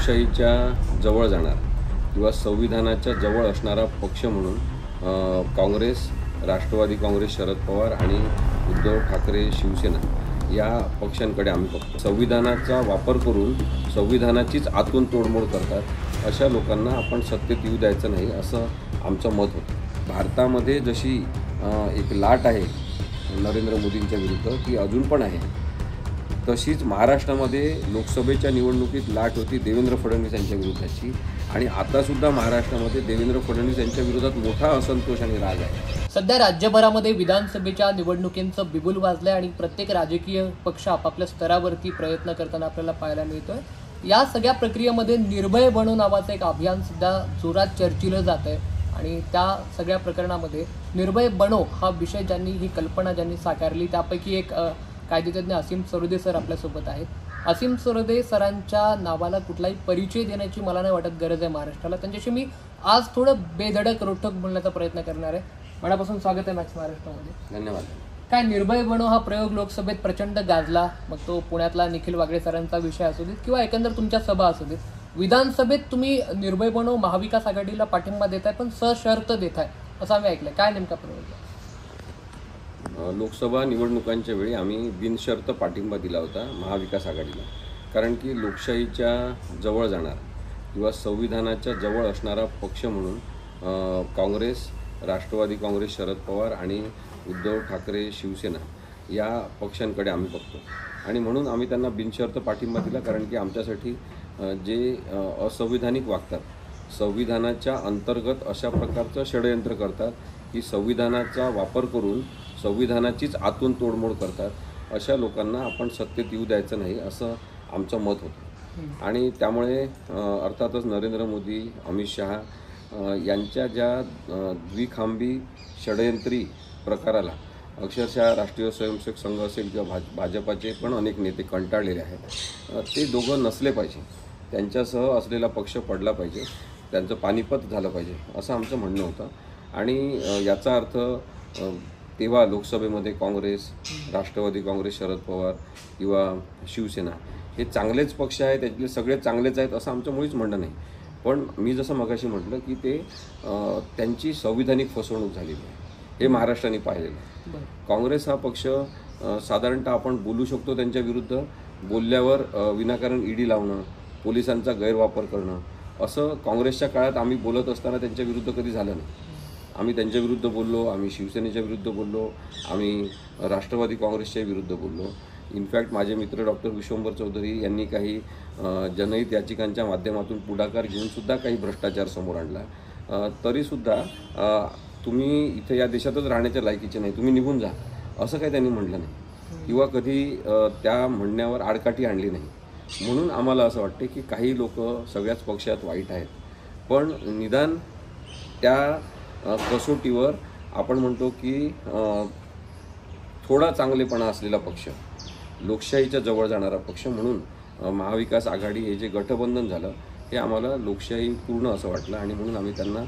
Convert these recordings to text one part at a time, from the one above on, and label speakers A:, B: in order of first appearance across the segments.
A: लोकशाहीच्या जवळ जाणार किंवा संविधानाच्या जवळ असणारा पक्ष म्हणून काँग्रेस, राष्ट्रवादी काँग्रेस, शरद पवार आणि उद्धव ठाकरे शिवसेना या पक्षांकडे आम्ही बघतो। संविधानाचा वापर करून संविधानाचीच आतून तोडमोड करतात अशा लोकांना आपण सत्तेत येऊ द्यायचं नाही असं आमचं मत होतं। भारतामध्ये जशी एक लाट आहे नरेंद्र मोदींच्या विरुद्ध ती अजून पण आहे, तशीच महाराष्ट्रामध्ये लोकसभेच्या निवडणुकीत लाट होती देवेंद्र फडणवीस यांच्या विरोधाची आणि आतासुद्धा महाराष्ट्रामध्ये देवेंद्र फडणवीस यांच्या विरोधात मोठा असंतोष आणि राग आहे।
B: सध्या राज्यभरामध्ये विधानसभेच्या निवडणुकींचं बिगुल वाजलंय आणि प्रत्येक राजकीय पक्ष आपापल्या स्तरावरती प्रयत्न करताना आपल्याला पाहायला मिळतोय। या सगळ्या प्रक्रियेमध्ये निर्भय बनो नावाचं एक अभियान सुद्धा जोरात चर्चिलं जात आहे आणि त्या सगळ्या प्रकरणामध्ये निर्भय बनो हा विषय ही कल्पना ज्यांनी साकारली त्यापैकी एक कायदेतज्ञ असीम सरोदे सर आपल्यासोबत आहेत। असीम सरोदे सरांच्या नावाला कुठलाही परिचय देण्याची मला नाही वाटत गरज आहे महाराष्ट्राला। त्यांच्याशी मी आज थोडं बेधडक रोखठोक बोलण्याचा प्रयत्न करणार आहे। मनापासून स्वागत आहे मॅक्स महाराष्ट्रामध्ये।
A: धन्यवाद।
B: काय निर्भय बनो हा प्रयोग लोकसभेत प्रचंड गाजला, मग तो पुण्यातला निखिल वागळे सरांचा विषय असू देत किंवा एकंदर तुमच्या सभा असू देत, विधानसभेत तुम्ही निर्भय बनो महाविकास आघाडीला पाठिंबा देताय पण सशर्त देताय असं आम्ही ऐकलंय। काय नेमका प्रयोग?
A: लोकसभा निवडणुकांच्या वेळी आम्ही बिनशर्त पाठिंबा दिला होता महाविकास आघाडीला, कारण की लोकशाहीच्या जवळ जाणार किंवा संविधानाच्या जवळ असणारा पक्ष म्हणून काँग्रेस, राष्ट्रवादी काँग्रेस, शरद पवार आणि उद्धव ठाकरे शिवसेना या पक्षांकडे आम्ही बघतो आणि म्हणून आम्ही त्यांना बिनशर्त पाठिंबा दिला, कारण की आमच्यासाठी जे असंविधानिक वागतात, संविधानाच्या अंतर्गत अशा प्रकारचं षडयंत्र करतात की संविधानाचा वापर करून संविधानाचीच आतून तोडमोड करतात अशा लोकांना आपण सत्तेत येऊ द्यायचं नाही असं आमचं मत होतं। आणि त्यामुळे अर्थातच नरेंद्र मोदी, अमित शहा यांच्या ज्या द्विखांबी षडयंत्री प्रकाराला अक्षरशः राष्ट्रीय स्वयंसेवक संघ असेल किंवा भाजपाचे पण अनेक नेते कंटाळलेले आहेत। ते दोघं नसले पाहिजे, त्यांच्यासह असलेला पक्ष पडला पाहिजे, त्यांचं पानिपत झालं पाहिजे असं आमचं म्हणणं होतं। आणि याचा अर्थ तेव्हा लोकसभेमध्ये काँग्रेस, राष्ट्रवादी काँग्रेस, शरद पवार किंवा शिवसेना हे चांगलेच पक्ष आहेत, त्यातले सगळे चांगलेच आहेत असं आमचं मुळीच म्हणणं नाही। पण मी जसं मगाशी म्हटलं की ते त्यांची संविधानिक फसवणूक झालेली आहे हे महाराष्ट्राने पाहिलेलं आहे। काँग्रेस हा पक्ष साधारणतः आपण बोलू शकतो त्यांच्या विरुद्ध, बोलल्यावर विनाकारण ईडी लावणं, पोलिसांचा गैरवापर करणं असं काँग्रेसच्या काळात आम्ही बोलत असताना त्यांच्या विरुद्ध कधी झालं नाही। आम्ही त्यांच्या विरुद्ध बोललो, आम्ही शिवसेनेच्या विरुद्ध बोललो, आम्ही राष्ट्रवादी काँग्रेसच्या विरुद्ध बोललो। इनफॅक्ट माझे मित्र डॉक्टर विश्वंभर चौधरी यांनी काही जनहित याचिकांच्या माध्यमातून पुढाकार घेऊनसुद्धा काही भ्रष्टाचार समोर आणला। तरीसुद्धा तुम्ही इथे या देशातच राहण्याच्या लायकीचे नाही, तुम्ही निघून जा असं काही त्यांनी म्हटलं नाही किंवा कधी त्या म्हणण्यावर आडकाठी आणली नाही। म्हणून आम्हाला असं वाटते की काही लोक सगळ्याच पक्षात वाईट आहेत, पण निदान त्या कसोटीवर आपण म्हणतो की थोडा चांगलेपणा असलेला पक्ष, लोकशाहीच्या जवळ जाणारा पक्ष म्हणून महाविकास आघाडी हे जे गठबंधन झालं हे आम्हाला लोकशाही पूर्ण असं वाटलं आणि म्हणून आम्ही त्यांना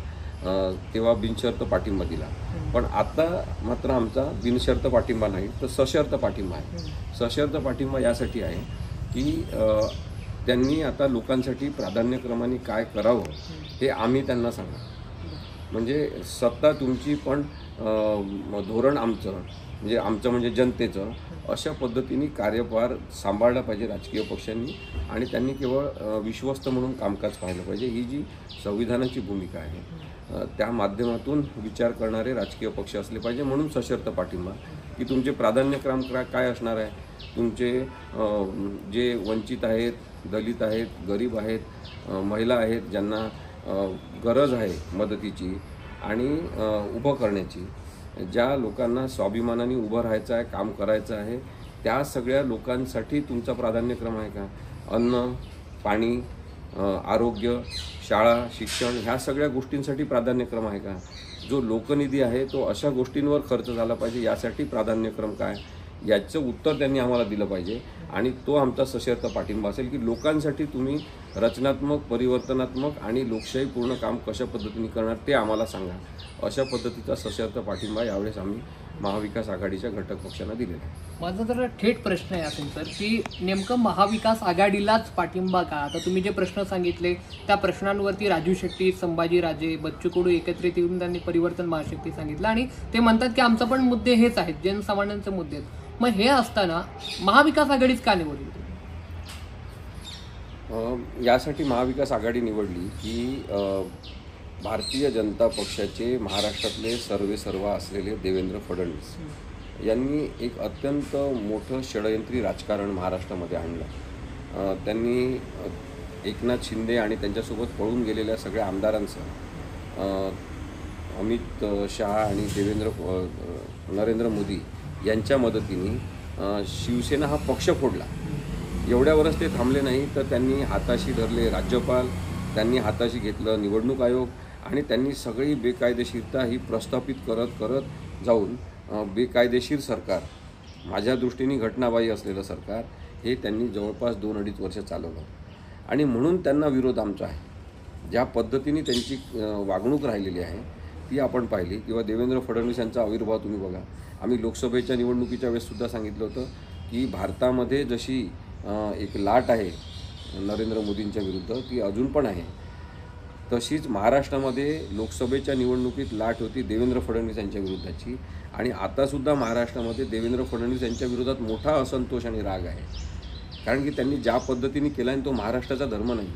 A: तेव्हा बिनशर्त पाठिंबा दिला। पण आता मात्र आमचा बिनशर्त पाठिंबा नाही तर सशर्त पाठिंबा आहे। सशर्त पाठिंबा यासाठी आहे की त्यांनी आता लोकांसाठी प्राधान्यक्रमाने काय करावं हे आम्ही त्यांना सांगा, म्हणजे सत्ता तुमची पण धोरण आमचं म्हणजे जनतेचं अशा पद्धतीने कार्यभार सांभाळला पाहिजे राजकीय पक्षांनी आणि त्यांनी केवळ विश्वस्त म्हणून कामकाज पाहिलं पाहिजे। ही जी संविधानाची भूमिका आहे त्या माध्यमातून विचार करणारे राजकीय पक्ष असले पाहिजे। म्हणून सशर्त पाठिंबा की तुमचे प्राधान्यक्रम काय असणार आहे, तुमचे जे वंचित आहेत, दलित आहेत, गरीब आहेत, महिला आहेत, ज्यांना गरज आहे मदतीची आणि उभं करण्याची, ज्या लोकांना स्वाभिमानाने उभं राहायचं आहे, काम करायचं आहे, त्या सगळ्या लोकांसाठी तुमचा प्राधान्यक्रम आहे का? अन्न, पाणी, आरोग्य, शाळा, शिक्षण ह्या सगळ्या गोष्टींसाठी प्राधान्यक्रम आहे का? जो लोकनिधी आहे तो अशा गोष्टींवर खर्च झाला पाहिजे यासाठी प्राधान्यक्रम काय, याचं उत्तर त्यांनी आम्हाला दिलं पाहिजे आणि तो आमचा सशर्त पाठिंबा असेल की लोकांसाठी तुम्ही रचनात्मक, परिवर्तनात्मक आणि लोकशाहीपूर्ण काम कशा पद्धतीने करणार ते आम्हाला सांगा। अशा पद्धतीचा सशर्त पाठिंबा यावेळेस आम्ही महाविकास आघाडीच्या घटक पक्षांना दिलेला आहे.
B: माझा जरा थेट प्रश्न आहे असेल सर, की नेमकं महाविकास आघाडीलाच पाठिंबा का? आता तुम्ही जे प्रश्न सांगितले त्या प्रश्नांवरती राजू शेट्टी, संभाजी राजे, बच्चू कडू एकत्रित येऊन त्यांनी परिवर्तन महाशक्ती सांगितलं आणि ते म्हणतात की आमचा पण मुद्दे हेच आहेत, जनसामान्यांचे मुद्दे आहेत. मग हे असताना महाविकास आघाडीच का निवडली?
A: यासाठी महाविकास आघाडी निवडली की भारतीय जनता पक्षाचे महाराष्ट्रातले सर्वेसर्वा असलेले देवेंद्र फडणवीस यांनी एक अत्यंत मोठं षडयंत्री राजकारण महाराष्ट्रामध्ये आणलं. त्यांनी एकनाथ शिंदे आणि त्यांच्यासोबत पळून गेलेल्या सगळ्या आमदारांसह अमित शहा आणि नरेंद्र मोदी यांच्या मदतीने शिवसेना हा पक्ष फोडला. एवढ्यावरच ते थांबले नाही, तर त्यांनी हाताशी धरले राज्यपाल, त्यांनी हाताशी घेतलं निवडणूक आयोग आणि त्यांनी सगळी बेकायदेशीरता ही प्रस्थापित करत जाऊन बेकायदेशीर सरकार, माझ्या दृष्टीने घटनाबाह्य असलेलं सरकार, हे त्यांनी जवळपास 2-2.5 वर्ष चालवलं. आणि म्हणून त्यांना विरोध आमचा आहे. ज्या पद्धतीने त्यांची वागणूक राहिलेली आहे ती आपण पाहिली. किंवा देवेंद्र फडणवीस यांचा आविर्भाव तुम्ही बघा. आम्ही लोकसभेच्या निवडणुकीच्या वेळेससुद्धा सांगितलं होतं की भारतामध्ये जशी एक लाट आहे नरेंद्र मोदींच्या विरुद्ध, ती अजून पण आहे. तशीच महाराष्ट्रामध्ये लोकसभेच्या निवडणुकीत लाट होती देवेंद्र फडणवीस यांच्या विरुद्धची. आणि आतासुद्धा महाराष्ट्रामध्ये देवेंद्र फडणवीस यांच्या विरोधात मोठा असंतोष आणि राग आहे. कारण की त्यांनी ज्या पद्धतीने केला आहे तो महाराष्ट्राचा धर्म नाही.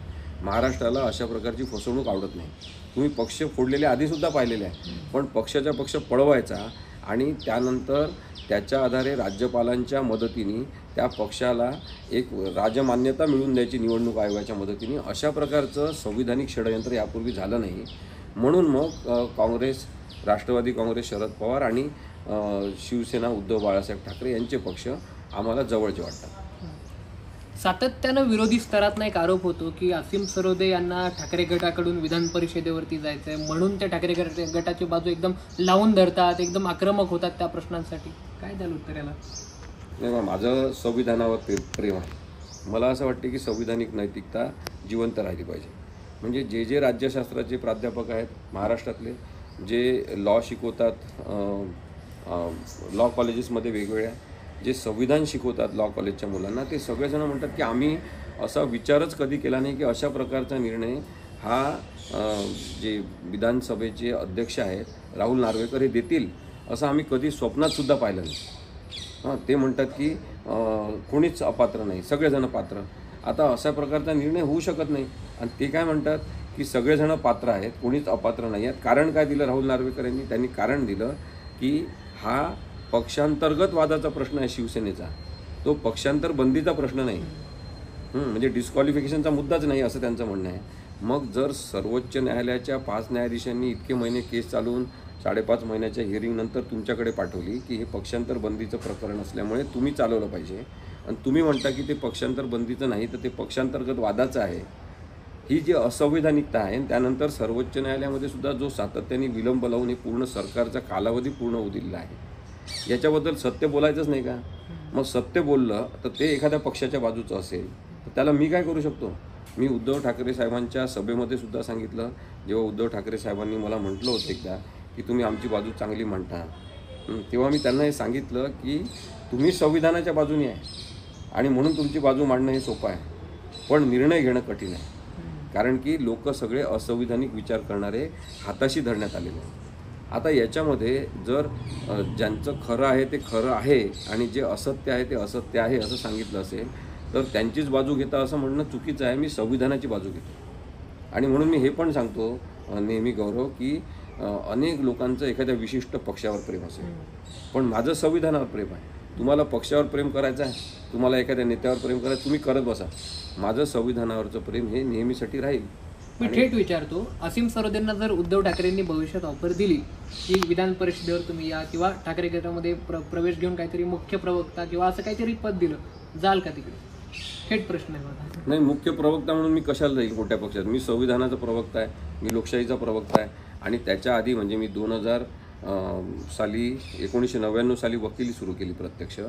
A: महाराष्ट्राला अशा प्रकारची फसवणूक आवडत नाही. तुम्ही पक्ष फोडलेले आधीसुद्धा पाहिलेले आहे, पण पक्षाच्या पक्ष पळवायचा आणि त्यानंतर त्याच्या आधारे राज्यपालांच्या मदतीने त्या पक्षाला एक राजमान्यता मिळवून द्यायची निवडणूक आयोगाच्या मदतीने, अशा प्रकारचं संविधानिक षडयंत्र यापूर्वी झालं नाही. म्हणून मग काँग्रेस, राष्ट्रवादी काँग्रेस शरद पवार आणि शिवसेना उद्धव बाळासाहेब ठाकरे यांचे पक्ष आम्हाला जवळचे वाटतात.
B: सातत्यानं विरोधी स्तरातनं एक आरोप होतो की असीम सरोदे यांना ठाकरे गटाकडून विधान परिषदेवरती जायचं आहे, म्हणून ते ठाकरे गटाची बाजू एकदम लावून धरतात, एकदम आक्रमक होतात त्या प्रश्नांसाठी. काय द्याल उत्तर याला?
A: नाही, माझं संविधानावर प्रेम आहे. मला असं वाटते की संविधानिक नैतिकता जिवंत राहिली पाहिजे. म्हणजे जे राज्यशास्त्राचे प्राध्यापक आहेत महाराष्ट्रातले, जे लॉ शिकवतात लॉ कॉलेजेसमध्ये वेगवेगळ्या, जे संविधान शिकवतात लॉ कॉलेजच्या मुलांना, ते सगळेजण म्हणतात की आम्ही असा विचारच कधी केला नाही की अशा प्रकारचा निर्णय हा जे विधानसभेचे अध्यक्ष आहेत राहुल नार्वेकर हे देतील असं आम्ही कधी स्वप्नातसुद्धा पाहिलं नाही. ते म्हणतात की कोणीच अपात्र नाही, सगळेजण पात्र. आता अशा प्रकारचा निर्णय होऊ शकत नाही. आणि ते काय म्हणतात की सगळेजण पात्र आहेत, कोणीच अपात्र नाही आहेत. कारण काय दिलं राहुल नार्वेकर यांनी? त्यांनी कारण दिलं की हा पक्षांतर्गत वादाचा प्रश्न आहे शिवसेनेचा, तो पक्षांतर बंदीचा प्रश्न नाही. म्हणजे डिस्क्वालिफिकेशनचा मुद्दाच नाही असं त्यांचं म्हणणं आहे. मग जर सर्वोच्च न्यायालयाच्या 5 न्यायाधीशांनी इतके महिने केस चालवून 5.5 महिन्याच्या हिअरिंगनंतर तुमच्याकडे पाठवली की हे पक्षांतर बंदीचं प्रकरण असल्यामुळे तुम्ही चालवलं पाहिजे, आणि तुम्ही म्हणता की ते पक्षांतर बंदीचं नाही तर ते पक्षांतर्गत वादाचं आहे, ही जी असंवैधानिकता आहे. त्यानंतर सर्वोच्च न्यायालयामध्ये सुद्धा जो सातत्याने विलंब लावून हे पूर्ण सरकारचा कालावधी पूर्ण होऊ दिलेला आहे, याच्याबद्दल सत्य बोलायचंच नाही का? मग सत्य बोललं तर ते एखाद्या पक्षाच्या बाजूचं असेल तर त्याला मी काय करू शकतो? मी उद्धव ठाकरे साहेबांच्या सभेमध्ये सुद्धा सांगितलं, जेव्हा उद्धव ठाकरे साहेबांनी मला म्हटलं होतं एकदा की तुम्ही आमची बाजू चांगली म्हणता, तेव्हा मी त्यांना हे सांगितलं की तुम्ही संविधानाच्या बाजूने आहे आणि म्हणून तुमची बाजू मांडणं हे सोपं आहे, पण निर्णय घेणं कठीण आहे. कारण की लोक सगळे असंविधानिक विचार करणारे हाताशी धरण्यात आलेले आहेत. आता याच्यामध्ये जर ज्यांचं खरं आहे ते खरं आहे आणि जे असत्य आहे ते असत्य आहे असं सांगितलं असेल तर त्यांचीच बाजू घेता असं म्हणणं चुकीचं आहे. मी संविधानाची बाजू घेतो. आणि म्हणून मी हे पण सांगतो नेहमी गौरव की अनेक लोकांचं एखाद्या विशिष्ट पक्षावर प्रेम असेल, पण माझं संविधानावर प्रेम आहे. तुम्हाला पक्षावर प्रेम करायचं आहे, तुम्हाला एखाद्या नेत्यावर प्रेम करायचं, तुम्ही करत बसा. माझं संविधानावरचं प्रेम हे नेहमीसाठी राहील.
B: मी थेट विचारतो, असीम सरोदेंना जर उद्धव ठाकरेंनी भविष्यात ऑफर दिली की विधान परिषदेवर तुम्ही या किंवा ठाकरे गटामध्ये प्रवेश घेऊन काहीतरी मुख्य प्रवक्ता किंवा असं काहीतरी पद दिलं, जाल का तिकडे? थेट प्रश्न आहे माझा.
A: नाही, मुख्य प्रवक्ता म्हणून मी कशाला जाईल कोणत्या पक्षात? मी संविधानाचा प्रवक्ता आहे, मी लोकशाहीचा प्रवक्ता आहे. आणि त्याच्या आधी म्हणजे मी 2000 साली 1999 साली वकिली सुरू केली प्रत्यक्ष.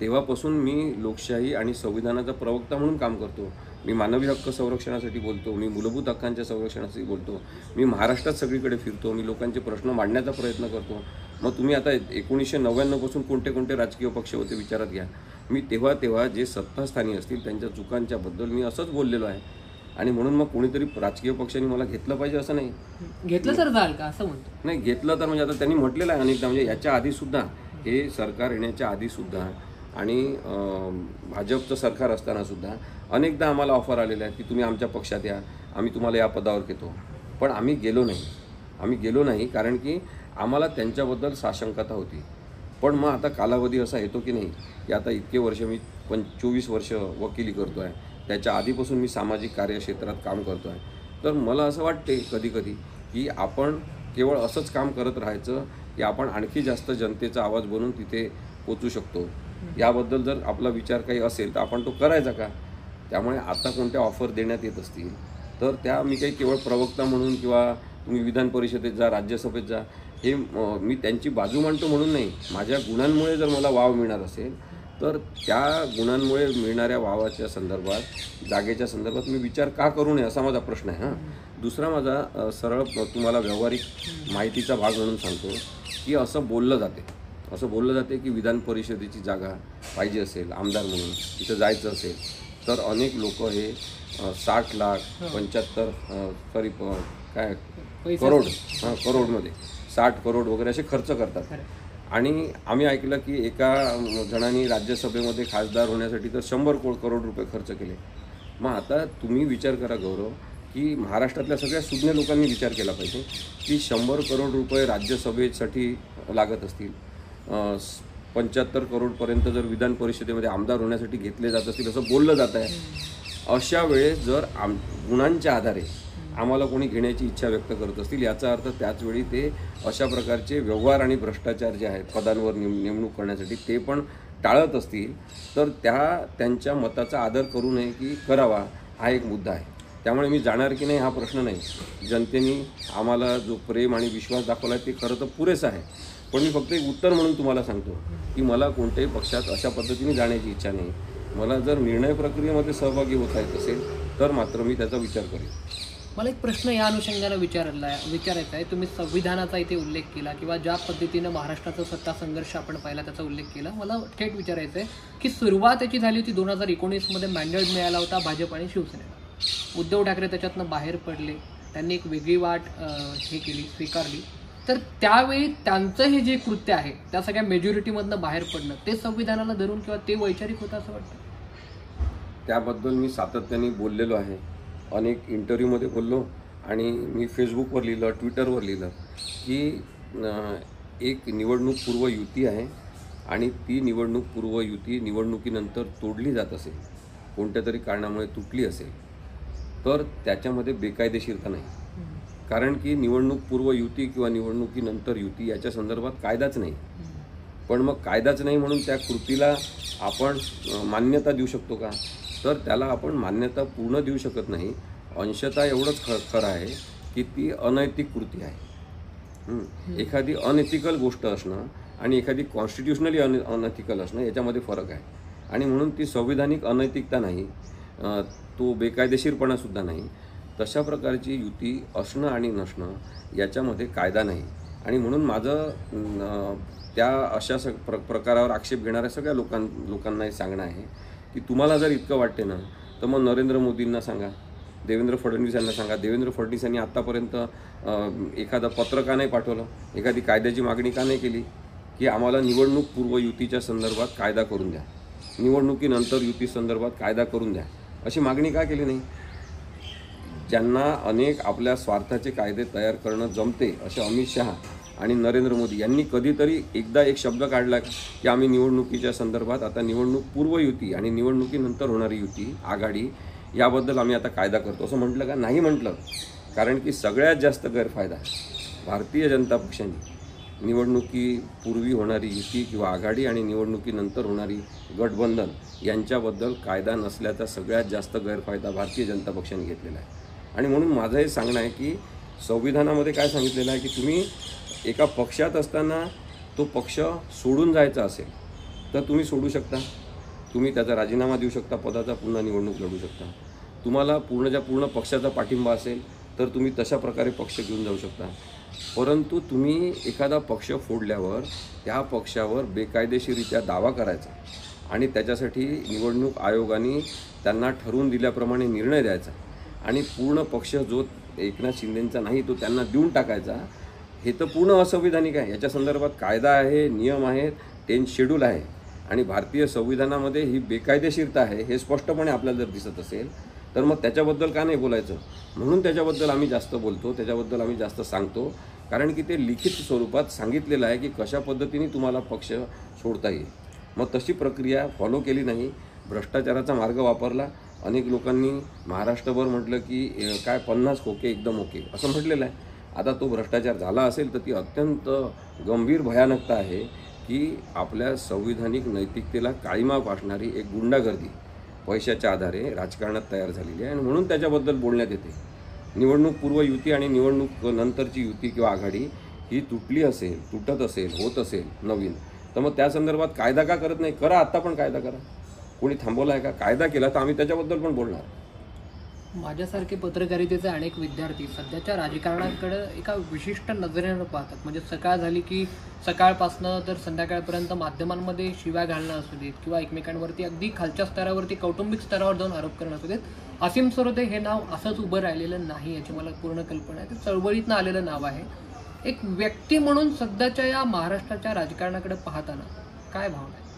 A: तेव्हापासून मी लोकशाही आणि संविधानाचा प्रवक्ता म्हणून काम करतो. मी मानवी हक्क संरक्षणासाठी बोलतो, मी मूलभूत हक्कांच्या संरक्षणासाठी बोलतो, मी महाराष्ट्रात सगळीकडे फिरतो, मी लोकांचे प्रश्न मांडण्याचा प्रयत्न करतो. मग तुम्ही आता 1999 पासून कोणते कोणते राजकीय पक्ष होते विचारात घ्या. मी तेव्हा जे सत्तास्थानी असतील त्यांच्या चुकांच्याबद्दल मी असंच बोललेलो आहे. आणि म्हणून मग कोणीतरी राजकीय पक्षांनी मला घेतलं पाहिजे असं नाही.
B: घेतलं तर जाल का असं म्हणतो?
A: नाही घेतलं तर म्हणजे आता त्यांनी म्हटलेलं आहे अनेकदा, म्हणजे याच्या आधीसुद्धा, हे सरकार येण्याच्या आधीसुद्धा आणि भाजपचं सरकार असतानासुद्धा अनेकदा आम्हाला ऑफर आलेल्या आहेत की तुम्ही आमच्या पक्षात या, आम्ही तुम्हाला या पदावर घेतो. पण आम्ही गेलो नाही कारण की आम्हाला त्यांच्याबद्दल साशंकता होती. पण मग आता कालावधी असा येतो की नाही की आता इतके वर्ष मी 24 वर्ष वकिली करतो आहे, त्याच्या आधीपासून मी सामाजिक कार्यक्षेत्रात काम करतो आहे. तर मला असं वाटते कधीकधी की आपण केवळ असंच काम करत राहायचं की आपण आणखी जास्त जनतेचा आवाज बनून तिथे पोचू शकतो. याबद्दल जर आपला विचार काही असेल तर आपण तो करायचा का? त्यामुळे आता कोणत्या ऑफर देण्यात येत असतील तर त्या मी काही केवळ प्रवक्ता म्हणून किंवा तुम्ही विधान परिषदेत जा, राज्यसभेत जा, हे मी त्यांची बाजू मांडतो म्हणून नाही. माझ्या गुणांमुळे जर मला वाव मिळणार असेल तर त्या गुणांमुळे मिळणाऱ्या वावाच्या संदर्भात, जागेच्या संदर्भात मी विचार का करू नये असा माझा प्रश्न आहे. दुसरा माझा सरळ तुम्हाला व्यावहारिक माहितीचा भाग म्हणून सांगतो की असं बोललं जाते की विधान परिषदेची जागा पाहिजे असेल आमदार म्हणून तिथं जायचं असेल तर अनेक लोक हे 60 लाख 75 करोडमध्ये 60 करोड वगैरे असे खर्च करतात. आणि आम्ही ऐकलं की एका जणांनी राज्यसभेमध्ये खासदार होण्यासाठी तर 100 करोड रुपये खर्च केले. मग आता तुम्ही विचार करा गौरव की महाराष्ट्रातल्या सगळ्या सुज्ञ लोकांनी विचार केला पाहिजे की 100 करोड रुपये राज्यसभेसाठी लागत असतील, 75 करोडपर्यंत जर विधान परिषदेमध्ये आमदार होण्यासाठी घेतले जात असतील असं बोललं जात आहे. अशा वेळेस जर गुणांच्या आधारे आम्हाला कोणी घेण्याची इच्छा व्यक्त करत असतील याचा अर्थ त्याचवेळी ते अशा प्रकारचे व्यवहार आणि भ्रष्टाचार जे आहेत पदांवर नेमणूक करण्यासाठी ते पण टाळत असतील तर त्यांच्या मताचा आदर करू नये की करावा हा एक मुद्दा आहे. त्यामुळे मी जाणार की नाही हा प्रश्न नाही. जनतेने आम्हाला जो प्रेम आणि विश्वास दाखवला आहे ते खरं तर पुरेसं आहे. पण मी फक्त एक उत्तर म्हणून तुम्हाला सांगतो की मला कोणत्याही पक्षात अशा पद्धतीने जाण्याची इच्छा नाही. मला जर निर्णय प्रक्रियेमध्ये सहभागी होता येत असेल तर मात्र मी त्याचा विचार करेन.
B: मला एक प्रश्न या अनुषंगाने विचारायचा आहे. तुम्ही संविधानाचा इथे उल्लेख केला किंवा ज्या पद्धतीनं महाराष्ट्राचा सत्ता संघर्ष आपण पाहिला त्याचा उल्लेख केला. मला थेट विचारायचं आहे की सुरुवात याची झाली होती 2019मध्ये मॅन्डेट मिळाला होता भाजप आणि शिवसेनेला. उद्धव ठाकरे त्याच्यातनं बाहेर पडले, त्यांनी एक वेगळी वाट स्वीकारली. तर त्यावेळी त्यांचं हे जे कृत्य आहे त्या सगळ्या मेजॉरिटीमधनं बाहेर पडणं ते संविधानाला धरून किंवा ते वैचारिक होतं असं वाटतं?
A: त्याबद्दल मी सातत्याने बोललेलो आहे. अनेक इंटरव्ह्यूमध्ये बोललो आणि मी फेसबुकवर लिहिलं, ट्विटरवर लिहिलं की एक निवडणूक पूर्व युती आहे आणि ती निवडणूक पूर्व युती निवडणुकीनंतर तोडली जात असेल, कोणत्या तरी कारणामुळे तुटली असेल तर त्याच्यामध्ये बेकायदेशीरता नाही. कारण की निवडणूक पूर्व युती किंवा निवडणुकीनंतर युती याच्या संदर्भात कायदाच नाही. पण मग कायदाच नाही म्हणून त्या कृतीला आपण मान्यता देऊ शकतो का? तर त्याला आपण मान्यता पूर्ण देऊ शकत नाही. अंशतः एवढंच खरं आहे की ती अनैतिक कृती आहे. एखादी अनएथिकल गोष्ट असणं आणि एखादी कॉन्स्टिट्युशनली अनएथिकल असणं याच्यामध्ये फरक आहे. आणि म्हणून ती संविधानिक अनैतिकता नाही, तो बेकायदेशीरपणासुद्धा नाही. तशा प्रकारची युती असणं आणि नसणं याच्यामध्ये कायदा नाही. आणि म्हणून माझं त्या अशा प्रकारावर आक्षेप घेणाऱ्या सगळ्या लोकांना हे सांगणं आहे की तुम्हाला जर इतकं वाटते ना तर मग नरेंद्र मोदींना सांगा, देवेंद्र फडणवीस यांना सांगा. देवेंद्र फडणवीस यांनी आत्तापर्यंत एखादं पत्र का नाही पाठवलं, एखादी कायद्याची मागणी का नाही केली की आम्हाला निवडणूक पूर्व युतीच्या संदर्भात कायदा करून द्या, निवडणुकीनंतर युती संदर्भात कायदा करून द्या, अशी मागणी का केली नाही? ज्यांना अनेक आपल्या स्वार्थाचे कायदे तयार करणं जमते असे अमित शहा आणि नरेंद्र मोदी यांनी कधीतरी एकदा एक शब्द काढला की आम्ही निवडणुकीच्या संदर्भात आता निवडणूक पूर्व युती आणि निवडणुकीनंतर होणारी युती आघाडी याबद्दल आम्ही आता कायदा करतो असं म्हटलं का? नाही म्हटलं. कारण की सगळ्यात जास्त गैरफायदा भारतीय जनता पक्षाने निवडणुकीपूर्वी होणारी युती किंवा आघाडी आणि निवडणुकीनंतर होणारी गठबंधन यांच्याबद्दल कायदा नसल्याचा सगळ्यात जास्त गैरफायदा भारतीय जनता पक्षाने घेतलेला आहे. आणि म्हणून माझं हे सांगणं आहे की संविधानामध्ये काय सांगितलेलं आहे की तुम्ही एका पक्षात असताना तो पक्ष सोडून जायचा असेल तर तुम्ही सोडू शकता, तुम्ही त्याचा राजीनामा देऊ शकता, पदाचा पुन्हा निवडणूक लढू शकता. तुम्हाला पूर्ण पक्षाचा पाठिंबा असेल तर तुम्ही तशा प्रकारे पक्ष घेऊन जाऊ शकता. परंतु तुम्ही एखादा पक्ष फोडल्यावर त्या पक्षावर बेकायदेशीरित्या दावा करायचा आणि त्याच्यासाठी निवडणूक आयोगाने त्यांना ठरवून दिल्याप्रमाणे निर्णय द्यायचा आणि पूर्ण पक्ष जो एकनाथ शिंदेंचा नाही तो त्यांना देऊन टाकायचा, हे तर पूर्ण असंविधानिक आहे. याच्या संदर्भात कायदा आहे, नियम आहेत, 10th शेड्यूल आहे आणि भारतीय संविधानामध्ये ही बेकायदेशीरता आहे हे स्पष्टपणे आपल्याला जर दिसत असेल तर मग त्याच्याबद्दल का नाही बोलायचं. म्हणून त्याच्याबद्दल आम्ही जास्त बोलतो, त्याच्याबद्दल आम्ही जास्त सांगतो, कारण की ते लिखित स्वरूपात सांगितलेलं आहे की कशा पद्धतीने तुम्हाला पक्ष सोडता येईल. मग तशी प्रक्रिया फॉलो केली नाही, भ्रष्टाचाराचा मार्ग वापरला. अनेक लोकांनी महाराष्ट्रभर म्हटलं की काय 50 खोके एकदम ओके असं म्हटलेलं आहे. आता तो भ्रष्टाचार झाला असेल तर ती अत्यंत गंभीर भयानकता आहे की आपल्या संविधानिक नैतिकतेला काळीमा फासणारी एक गुंडागर्दी पैशाच्या आधारे राजकारणात तयार झालेली आहे आणि म्हणून त्याच्याबद्दल बोलण्यात येते. निवडणूकपूर्व युती आणि निवडणूक नंतरची युती किंवा आघाडी ही तुटली असेल, तुटत असेल, होत असेल नवीन, तर मग त्या संदर्भात कायदा का करत नाही? करा, आत्ता पण कायदा करा. कोणी थांबवला आहे का? कायदा केला तर आम्ही त्याच्याबद्दल पण बोलणार.
B: माझ्यासारखे पत्रकारितेचे अनेक विद्यार्थी सध्याच्या राजकारणाकडे एका विशिष्ट नजरेनं पाहतात. म्हणजे सकाळ झाली की सकाळपासनं तर संध्याकाळपर्यंत माध्यमांमध्ये शिव्या घालणं असू देत किंवा एकमेकांवरती अगदी खालच्या स्तरावरती कौटुंबिक स्तरावर जाऊन आरोप करणं असू देत. असीम सरोदे हे नाव असंच उभं राहिलेलं नाही याची मला पूर्ण कल्पना आहे. ते चळवळीतनं आलेलं नाव आहे. एक व्यक्ती म्हणून सध्याच्या या महाराष्ट्राच्या राजकारणाकडे पाहताना काय भावना आहे?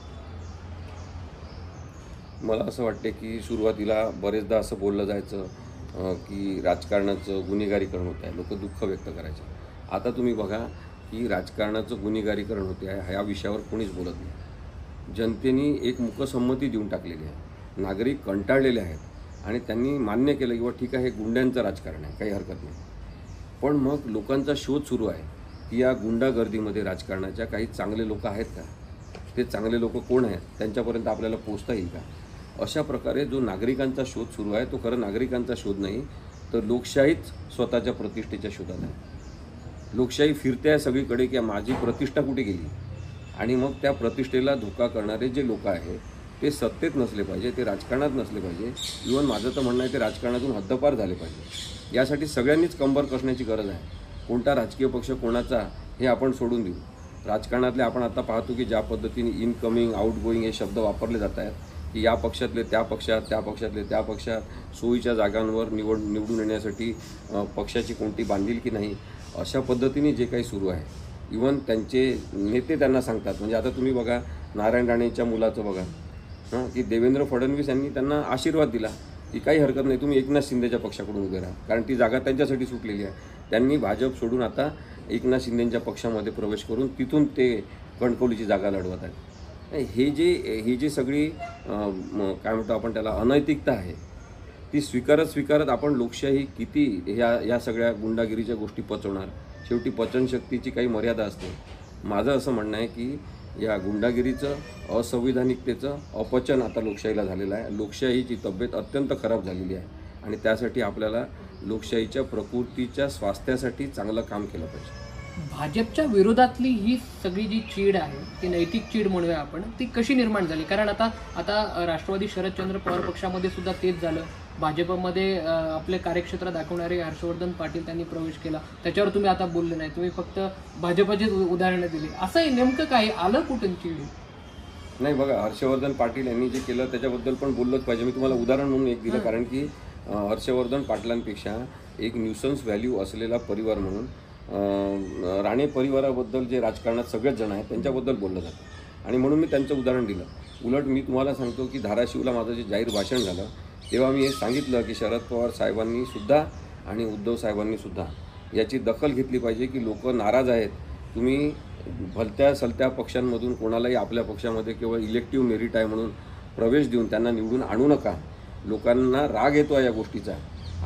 A: मला असं वाटते की सुरुवातीला बरेचदा असं बोललं जायचं की राजकारणाचं गुन्हेगारीकरण होत आहे, लोक दुःख व्यक्त करायचे. आता तुम्ही बघा की राजकारणाचं गुन्हेगारीकरण होते आहे ह्या विषयावर कोणीच बोलत नाही. जनतेने एक मूकसंमती देऊन टाकलेली आहे, नागरिक कंटाळलेले आहेत आणि त्यांनी मान्य केलं की ठीक आहे हे गुंड्यांचं राजकारण आहे, काही हरकत नाही. पण मग लोकांचा शोध सुरू आहे की या गुंडागर्दीमध्ये राजकारणाच्या काही चांगले लोक आहेत का? ते चांगले लोक कोण आहेत? त्यांच्यापर्यंत आपल्याला पोचता येईल का? अशा प्रकारे जो नागरिकांचा शोध सुरू आहे तो खरं नागरिकांचा शोध नाही, तर लोकशाहीच स्वतःच्या प्रतिष्ठेच्या शोधात आहे. लोकशाही फिरते आहे सगळीकडे की माझी प्रतिष्ठा कुठे गेली. आणि मग त्या प्रतिष्ठेला धोका करणारे जे लोक आहेत ते सत्तेत नसले पाहिजे, ते राजकारणात नसले पाहिजे. इव्हन माझं तर म्हणणं आहे ते राजकारणातून हद्दपार झाले पाहिजे. यासाठी सगळ्यांनीच कंबर कसण्याची गरज आहे. कोणता राजकीय पक्ष कोणाचा हे आपण सोडून देऊ. राजकारणातले आपण आता पाहतो की ज्या पद्धतीने इनकमिंग आउटगोईंग हे शब्द वापरले जात आहेत की या पक्षातले त्या पक्षात, त्या पक्षातले त्या पक्षात, सोयीच्या जागांवर निवडून येण्यासाठी पक्षाची कोणती बांधिलकी नाही, अशा पद्धतीने जे काही सुरू आहे. इव्हन त्यांचे नेते त्यांना सांगतात. म्हणजे आता तुम्ही बघा नारायण राणेच्या मुलाचं बघा की देवेंद्र फडणवीस यांनी त्यांना आशीर्वाद दिला की काही हरकत नाही, तुम्ही एकनाथ शिंदेच्या पक्षाकडून उभे राहा, कारण ती जागा त्यांच्यासाठी सुटलेली आहे. त्यांनी भाजप सोडून आता एकनाथ शिंदेच्या पक्षामध्ये प्रवेश करून तिथून ते कणकवलीची जागा लढवत आहेत. ही जी सगळी काय म्हणतो आपण त्याला अनैतिकता आहे ती स्वीकारत आपण लोकशाही किती या सगळ्या गुंडागिरीच्या गोष्टी पचवणार. शेवटी पचनशक्तीची काही मर्यादा असते. माझं असं म्हणणं आहे की या गुंडागिरीचं, असंविधानिकतेचं अपचन आता लोकशाहीला झालेलं आहे. लोकशाहीची तब्येत अत्यंत खराब झालेली आहे आणि त्यासाठी आपल्याला लोकशाहीच्या प्रकृतीच्या स्वास्थ्यासाठी चांगलं काम केलं पाहिजे.
B: भाजपच्या विरोधातली ही सगळी जी चीड आहे ती नैतिक चीड म्हणूया आपण, ती कशी निर्माण झाली? कारण आता राष्ट्रवादी शरदचंद्र पवार पक्षामध्ये सुद्धा तेच झालं. भाजपमध्ये आपले कार्यक्षेत्र दाखवणारे हर्षवर्धन पाटील त्यांनी प्रवेश केला, त्याच्यावर तुम्ही आता बोलले नाही, तुम्ही फक्त भाजपचीच उदाहरणं दिली. असं नेमकं काय आलं कुठून चीड?
A: नाही बघा, हर्षवर्धन पाटील यांनी जे केलं त्याच्याबद्दल पण बोललंच पाहिजे. मी तुम्हाला उदाहरण म्हणून एक दिलं, कारण की हर्षवर्धन पाटलांपेक्षा एक न्यूसन्स व्हॅल्यू असलेला परिवार म्हणून राणे परिवाराबद्दल जे राजकारणात सगळेच जण आहेत त्यांच्याबद्दल बोललं जातं आणि म्हणून मी त्यांचं उदाहरण दिलं. उलट मी तुम्हाला सांगतो की धाराशिवला माझं जे जाहीर भाषण झालं तेव्हा मी हे सांगितलं की शरद पवार साहेबांनी सुद्धा आणि उद्धव साहेबांनी सुद्धा याची दखल घेतली पाहिजे की लोक नाराज आहेत. तुम्ही भलत्या सलत्या पक्षांमधून कोणालाही आपल्या पक्षामध्ये केवळ इलेक्टिव्ह मेरिट आहे म्हणून प्रवेश देऊन त्यांना निवडून आणू नका. लोकांना राग येतो आहे या गोष्टीचा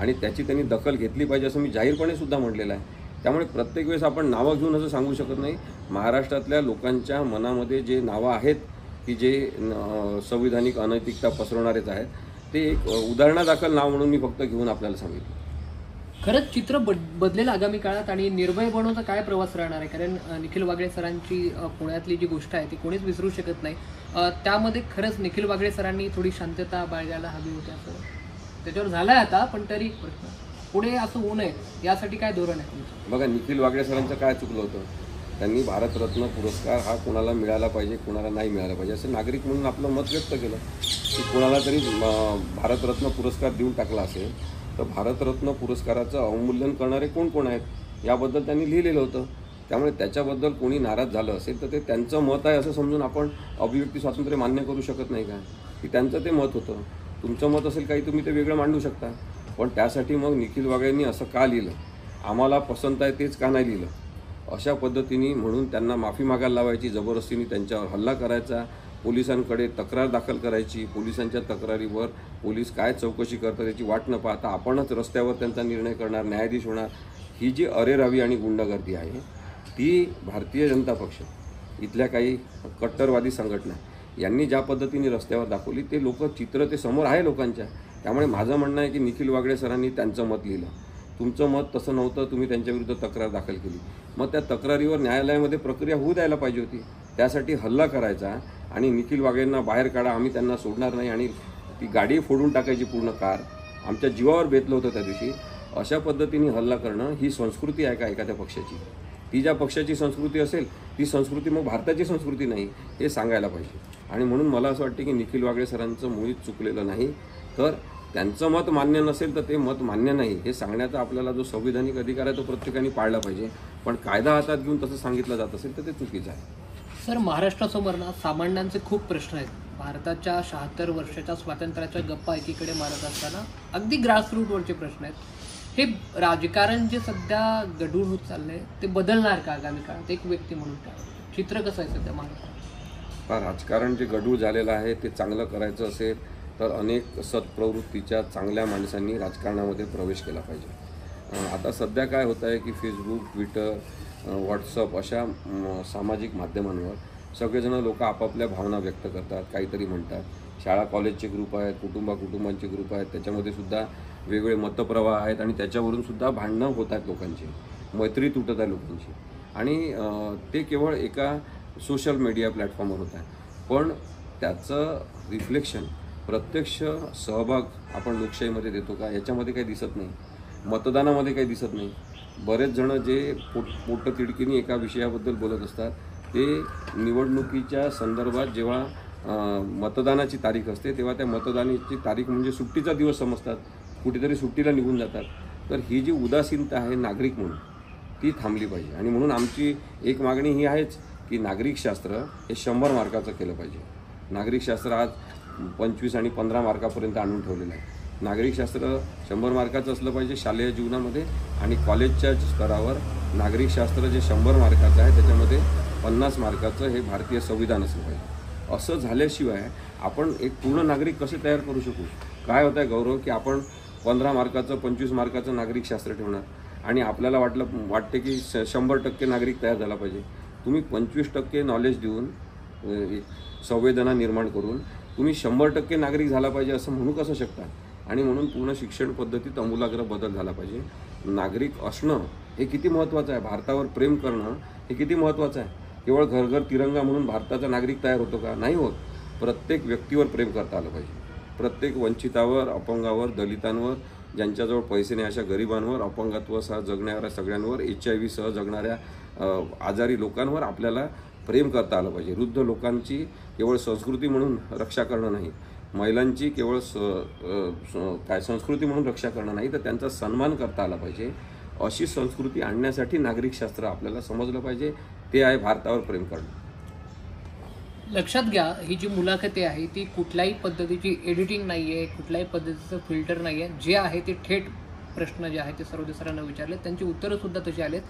A: आणि त्याची त्यांनी दखल घेतली पाहिजे असं मी जाहीरपणे सुद्धा म्हटलेलं आहे. त्यामुळे प्रत्येक वेळेस आपण नावं घेऊन असं सांगू शकत नाही. महाराष्ट्रातल्या लोकांच्या मनामध्ये जे नावं आहेत की जे संविधानिक अनैतिकता पसरवणारेच आहेत ते एक उदाहरणादाखल नाव म्हणून मी फक्त घेऊन आपल्याला सांगितलं.
B: खरंच चित्र बदलेल आगामी काळात आणि निर्भय बनवचा काय प्रवास राहणार आहे, कारण निखिल वागळे सरांची पुण्यातली जी गोष्ट आहे ती कोणीच विसरू शकत नाही. त्यामध्ये खरंच निखिल वागळे सरांनी थोडी शांतता बाळगायला हवी होती, असं त्याच्यावर झालंय आता. पण तरी पुढे असं होऊ नये यासाठी काय धोरण आहे तुमचं?
A: बघा, निखिल वागळे सरांचं काय चुकलं होतं? त्यांनी भारतरत्न पुरस्कार हा कोणाला मिळाला पाहिजे, कोणाला नाही मिळाला पाहिजे असं नागरिक म्हणून आपलं मत व्यक्त केलं की कोणाला तरी भारतरत्न पुरस्कार देऊन टाकला असेल तर भारतरत्न पुरस्काराचं अवमूल्यन करणारे कोण कोण आहेत याबद्दल त्यांनी लिहिलेलं होतं. त्यामुळे त्याच्याबद्दल कोणी नाराज झालं असेल तर ते त्यांचं मत आहे असं समजून आपण अभिव्यक्ती स्वातंत्र्य मान्य करू शकत नाही का? की त्यांचं ते मत होतं. तुमचं मत असेल काही, तुम्ही ते वेगळं मांडू शकता. पण त्यासाठी मग निखिल वागळेंनी असं का लिहिलं, आम्हाला पसंत आहे तेच का नाही लिहिलं, अशा पद्धतीने म्हणून त्यांना माफी मागायला लावायची, जबरदस्तीने त्यांच्यावर हल्ला करायचा, पोलिसांकडे तक्रार दाखल करायची, पोलिसांच्या तक्रारीवर पोलीस काय चौकशी करतात याची वाट न पाहता आपणच रस्त्यावर त्यांचा निर्णय करणार, न्यायाधीश होणार. ही जी अरेरावी आणि गुंडगर्दी आहे ती भारतीय जनता पक्ष, इथल्या काही कट्टरवादी संघटना यांनी ज्या पद्धतीने रस्त्यावर दाखवली ते चित्र ते समोर आहे लोकांच्या. त्यामुळे माझं म्हणणं आहे की निखिल वागळे सरांनी त्यांचं मत लिहिलं, तुमचं मत तसं नव्हतं, तुम्ही त्यांच्याविरुद्ध तक्रार दाखल केली. मग त्या तक्रारीवर न्यायालयामध्ये प्रक्रिया होऊ द्यायला पाहिजे होती. त्यासाठी हल्ला करायचा आणि निखिल वागळेंना बाहेर काढा, आम्ही त्यांना सोडणार नाही, आणि ती गाडी फोडून टाकायची पूर्ण कार, आमच्या जीवावर बेतलं होतं त्या दिवशी. अशा पद्धतीने हल्ला करणं ही संस्कृती आहे का एखाद्या पक्षाची? ती ज्या पक्षाची संस्कृती असेल ती संस्कृती मग भारताची संस्कृती नाही हे सांगायला पाहिजे. आणि म्हणून मला असं वाटतं की निखिल वागळे सरांचं मुळीच चुकलेलं नाही. तर त्यांचं मत मान्य नसेल तर ते मत मान्य नाही हे सांगण्याचा आपल्याला जो संविधानिक अधिकार आहे तो प्रत्येकाने पाळला पाहिजे. पण कायदा हातात घेऊन तसं सांगितलं जात असेल तर ते चुकीचं आहे.
B: सर, महाराष्ट्रासमोर ना सामान्यांचे खूप प्रश्न आहेत. भारताच्या 76 वर्षाच्या स्वातंत्र्याच्या गप्पा एकीकडे मारत असताना अगदी ग्रासरूटवरचे प्रश्न आहेत. हे राजकारण जे सध्या गढूळ होत चाललंय ते बदलणार का आगामी काळात? एक व्यक्ती म्हणून काय चित्र कसं आहे सध्या महाराष्ट्रात?
A: राजकारण जे गढूळ झालेलं आहे ते चांगलं करायचं असेल तर अनेक सत्प्रवृत्तीच्या चांगल्या माणसांनी राजकारणामध्ये प्रवेश केला पाहिजे. आता सध्या काय होतं आहे की फेसबुक, ट्विटर, व्हॉट्सअप अशा सामाजिक माध्यमांवर सगळेजण लोक आपापल्या भावना व्यक्त करतात, काहीतरी म्हणतात. शाळा कॉलेजचे ग्रुप आहेत, कुटुंबाचे ग्रुप आहेत, त्याच्यामध्ये सुद्धा वेगवेगळे मतप्रवाह आहेत आणि त्याच्यावरून सुद्धा भांडणं होत आहेत लोकांची, मैत्री तुटत आहे लोकांची. आणि ते केवळ एका सोशल मीडिया प्लॅटफॉर्मवर होत आहे. पण त्याचं रिफ्लेक्शन प्रत्यक्ष सहभाग आपण लोकशाहीमध्ये देतो का याच्यामध्ये काही दिसत नाही, मतदानामध्ये काही दिसत नाही. बरेच जण जे पोटतिडकीने एका विषयाबद्दल बोलत असतात ते निवडणुकीच्या संदर्भात जेव्हा मतदानाची तारीख असते तेव्हा त्या मतदानाची तारीख म्हणजे सुट्टीचा दिवस समजतात, कुठेतरी सुट्टीला निघून जातात. तर ही जी उदासीनता आहे नागरिक म्हणून ती थांबली पाहिजे. आणि म्हणून आमची एक मागणी ही आहेच की नागरिकशास्त्र हे 100 मार्काचं केलं पाहिजे. नागरिकशास्त्र आज 25 आणि 15 मार्कापर्यंत आणून ठेवलेलं आहे. नागरिकशास्त्र 100 मार्काचं असलं पाहिजे शालेय जीवनामध्ये, आणि कॉलेजच्या स्तरावर नागरिकशास्त्र जे 100 मार्काचं आहे त्याच्यामध्ये 50 मार्काचं हे भारतीय संविधान असलं पाहिजे. असं झाल्याशिवाय आपण एक पूर्ण नागरिक कसे तयार करू शकू? काय होतं आहे गौरव की आपण 15 मार्काचं 25 मार्काचं नागरिकशास्त्र ठेवणार आणि आपल्याला वाटते की 100% नागरिक तयार झाला पाहिजे. तुम्ही 25% नॉलेज देऊन संवेदना निर्माण करून तुम्ही 100% नागरिक झाला पाहिजे असं म्हणू कसं शकता? आणि म्हणून पूर्ण शिक्षण पद्धतीत आमूलाग्र बदल झाला पाहिजे. नागरिक असणं हे किती महत्त्वाचं आहे, भारतावर प्रेम करणं हे किती महत्त्वाचं आहे. केवळ घर घर तिरंगा म्हणून भारताचा नागरिक तयार होतो का? नाही होत. प्रत्येक व्यक्तीवर प्रेम करता आलं पाहिजे. प्रत्येक वंचितावर, अपंगावर, दलितांवर, ज्यांच्याजवळ पैसे नाही अशा गरिबांवर, अपंगत्वासह जगणाऱ्या सगळ्यांवर, HIV सह जगणाऱ्या आजारी लोकांवर आपल्याला प्रेम करता आलं पाहिजे. वृद्ध लोकांची केवळ संस्कृती म्हणून रक्षा करणं नाही, महिलांची केवळ संस्कृती म्हणून रक्षा करणं नाही तर त्यांचा सन्मान करता आला पाहिजे. अशी संस्कृती आणण्यासाठी नागरिकशास्त्र आपल्याला समजलं पाहिजे. ते आहे भारतावर प्रेम करणं.
B: लक्षात घ्या, ही जी मुलाखती आहे ती कुठल्याही पद्धतीची एडिटिंग नाही आहे, कुठल्याही पद्धतीचं फिल्टर नाही आहे. जे आहे ते थेट प्रश्न जे आहे ते सर्व सरांना विचारले, त्यांची उत्तरंसुद्धा तशी आलेत.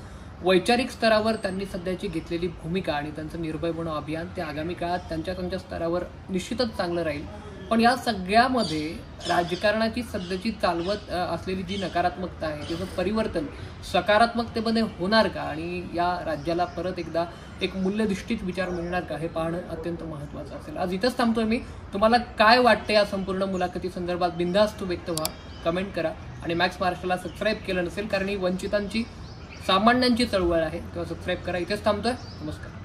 B: वैचारिक स्तरावर त्यांनी सध्याची घेतलेली भूमिका आणि त्यांचं निर्भय बनव अभियान ते आगामी काळात त्यांच्या स्तरावर निश्चितच चांगलं राहील. पण या सगळ्यामध्ये राजकारणाची सध्याची चालवत असलेली जी नकारात्मकता आहे त्याचं परिवर्तन सकारात्मकतेमध्ये होणार का, आणि या राज्याला परत एकदा एक मूल्यधिष्ठित विचार मिळणार का हे पाहणं अत्यंत महत्त्वाचं असेल. आज इथंच थांबतोय मी. तुम्हाला काय वाटतं या संपूर्ण मुलाखती संदर्भात बिनधास्त व्यक्त व्हा, कमेंट करा. आणि मॅक्स महाराष्ट्राला सबस्क्राईब केलं नसेल, कारण ही वंचितांची सामान्यांची चळवळ आहे, तेव्हा सबस्क्राईब करा. इथेच थांबतोय. नमस्कार.